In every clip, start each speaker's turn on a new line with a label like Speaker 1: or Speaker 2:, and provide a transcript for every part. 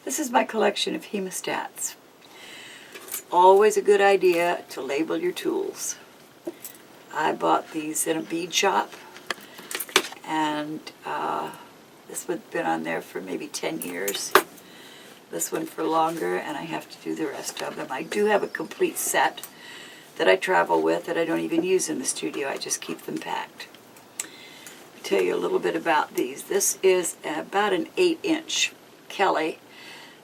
Speaker 1: This is my collection of hemostats. It's always a good idea to label your tools. I bought these in a bead shop, and this one's been on there for maybe 10 years. This one for longer, and I have to do the rest of them. I do have a complete set that I travel with that I don't even use in the studio. I just keep them packed. I'll tell you a little bit about these. This is about an 8-inch Kelly.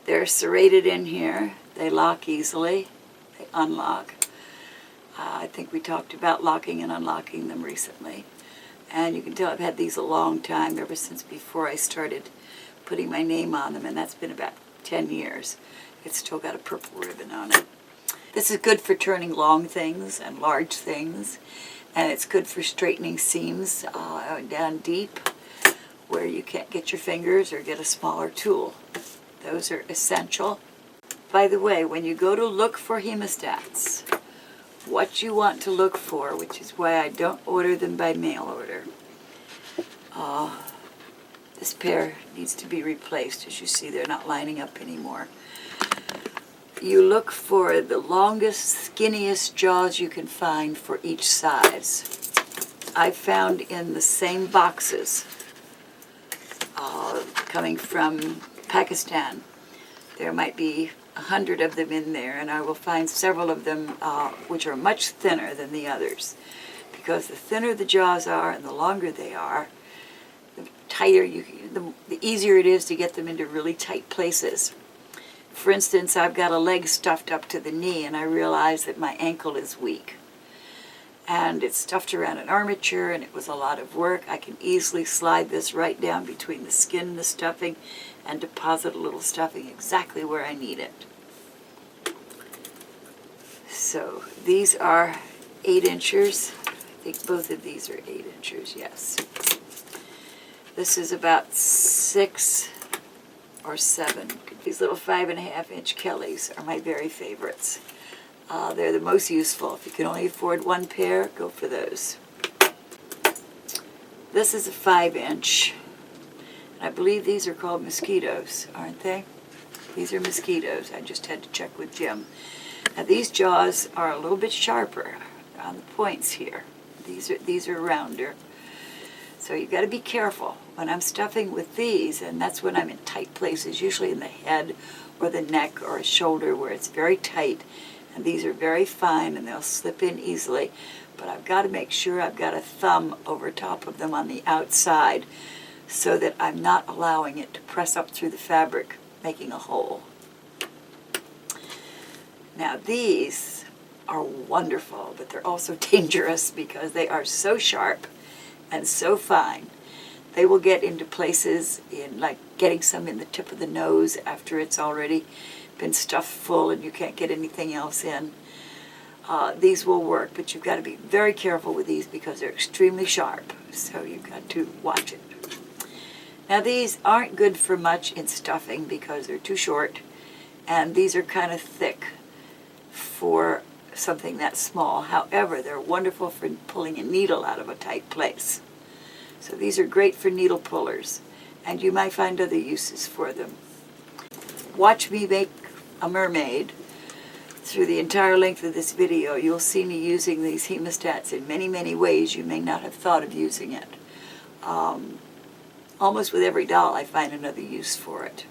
Speaker 1: They're serrated in here. They lock easily. They unlock. I think we talked about locking and unlocking them recently. And you can tell I've had these a long time, ever since before I started putting my name on them, and that's been about 10 years. It's still got a purple ribbon on it. This is good for turning long things and large things, and it's good for straightening seams down deep where you can't get your fingers or get a smaller tool. Those are essential. By the way, when you go to look for hemostats, what you want to look for, which is why I don't order them by mail order. This pair needs to be replaced. As you see, they're not lining up anymore. You look for the longest, skinniest jaws you can find for each size. I found in the same boxes coming from Pakistan. There might be 100 of them in there, and I will find several of them which are much thinner than the others. Because the thinner the jaws are and the longer they are, the tighter the easier it is to get them into really tight places. For instance, I've got a leg stuffed up to the knee, and I realize that my ankle is weak. And it's stuffed around an armature, and it was a lot of work. I can easily slide this right down between the skin and the stuffing and deposit a little stuffing exactly where I need it. So these are 8-inchers. I think both of these are 8-inchers, yes. This is about 6 or 7. These little 5.5-inch Kellys are my very favorites. They're the most useful. If you can only afford one pair, go for those. This is a 5-inch. I believe these are called mosquitoes, aren't they? These are mosquitoes. I just had to check with Jim. Now these jaws are a little bit sharper on the points here. These are rounder. So you've got to be careful when I'm stuffing with these, and that's when I'm in tight places, usually in the head or the neck or a shoulder where it's very tight. And these are very fine and they'll slip in easily. But I've got to make sure I've got a thumb over top of them on the outside so that I'm not allowing it to press up through the fabric, making a hole. Now these are wonderful, but they're also dangerous because they are so sharp and so fine. They will get into places in, like getting some in the tip of the nose after it's already been stuffed full and you can't get anything else in. These will work, but you've got to be very careful with these because they're extremely sharp, so you've got to watch it. Now these aren't good for much in stuffing because they're too short, and these are kind of thick for something that small. However, they're wonderful for pulling a needle out of a tight place. So these are great for needle pullers, and you might find other uses for them. Watch me make a mermaid. Through the entire length of this video, you'll see me using these hemostats in many, many ways you may not have thought of using it. Almost with every doll I find another use for it.